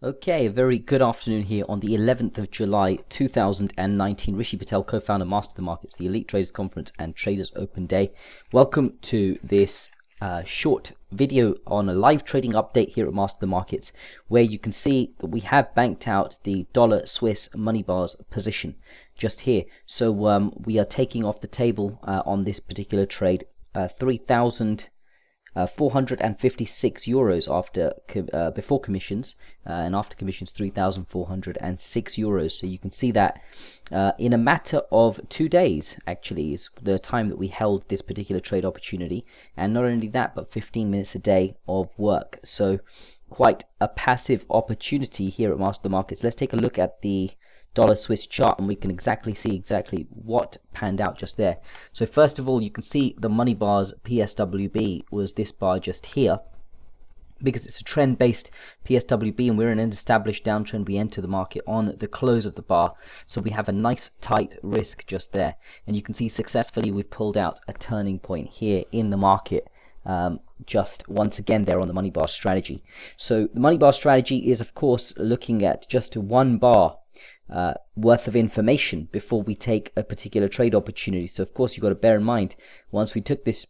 Okay, a very good afternoon here on the 11th of July 2019. Rishi Patel, co-founder, Master of the Markets, the Elite Traders Conference and Traders Open Day. Welcome to this short video on a live trading update here at Master of the Markets, where you can see that we have banked out the dollar Swiss money bars position just here. So we are taking off the table on this particular trade 3,456 euros after before commissions, and after commissions 3,406 euros. So you can see that in a matter of 2 days actually is the time that we held this particular trade opportunity, and not only that, but 15 minutes a day of work. So quite a passive opportunity here at Master of the Markets. Let's take a look at the dollar Swiss chart and we can see exactly what panned out just there. So first of all, you can see the money bars PSWB was this bar just here, because it's a trend based PSWB and we're in an established downtrend. We enter the market on the close of the bar, so we have a nice tight risk just there, and you can see successfully we've pulled out a turning point here in the market. Just once again there on the money bar strategy. So the money bar strategy is of course looking at just one bar worth of information before we take a particular trade opportunity. So of course you've got to bear in mind, once we took this,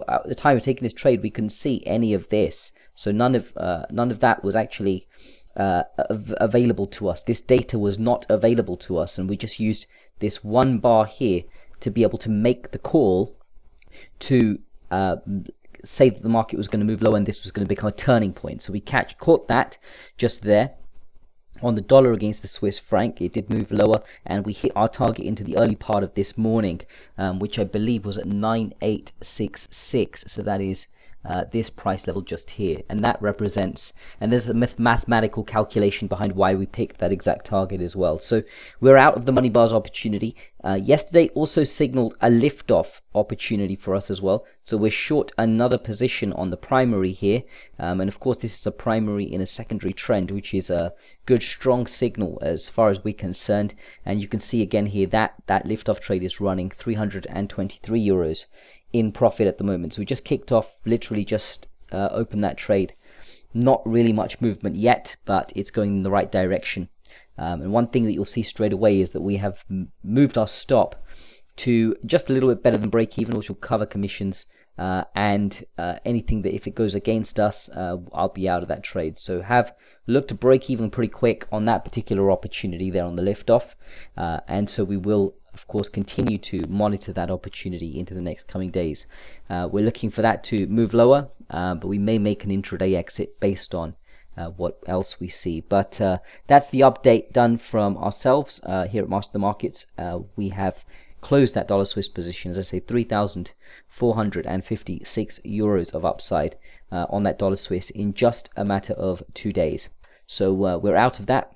at the time of taking this trade, we couldn't see any of this. So none of that was actually available to us. This data was not available to us, and we just used this one bar here to be able to make the call to say that the market was going to move low and this was going to become a turning point. So we caught that just there. On the dollar against the Swiss franc, it did move lower, and we hit our target into the early part of this morning, which I believe was at 9866. So that is this price level just here, and that represents, and there's a mathematical calculation behind why we picked that exact target as well. So we're out of the money bars opportunity. Yesterday also signaled a lift-off opportunity for us as well, so we're short another position on the primary here, and of course this is a primary in a secondary trend, which is a good strong signal as far as we're concerned. And you can see again here that lift-off trade is running 323 euros in profit at the moment. So we just kicked off, literally just opened that trade. Not really much movement yet, but it's going in the right direction. And one thing that you'll see straight away is that we have moved our stop to just a little bit better than break even, which will cover commissions and anything that if it goes against us, I'll be out of that trade. So have looked to break even pretty quick on that particular opportunity there on the liftoff, and so we will of course continue to monitor that opportunity into the next coming days. We're looking for that to move lower, but we may make an intraday exit based on what else we see. But that's the update done from ourselves here at Master of the Markets. We have closed that dollar Swiss position, as I say, 3,456 euros of upside on that dollar Swiss in just a matter of 2 days. So we're out of that.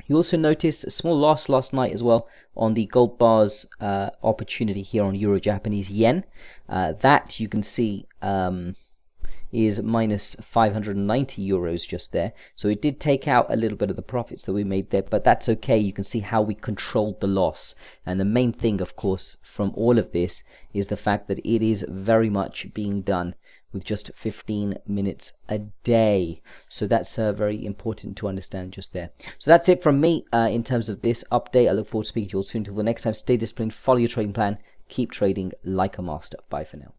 You also notice a small loss last night as well on the gold bars opportunity here on Euro Japanese Yen. That you can see is minus 590 euros just there. So it did take out a little bit of the profits that we made there, but that's okay. You can see how we controlled the loss. And the main thing, of course, from all of this is the fact that it is very much being done with just 15 minutes a day. So that's very important to understand just there. So that's it from me in terms of this update. I look forward to speaking to you all soon. Until the next time, stay disciplined, follow your trading plan, keep trading like a master. Bye for now.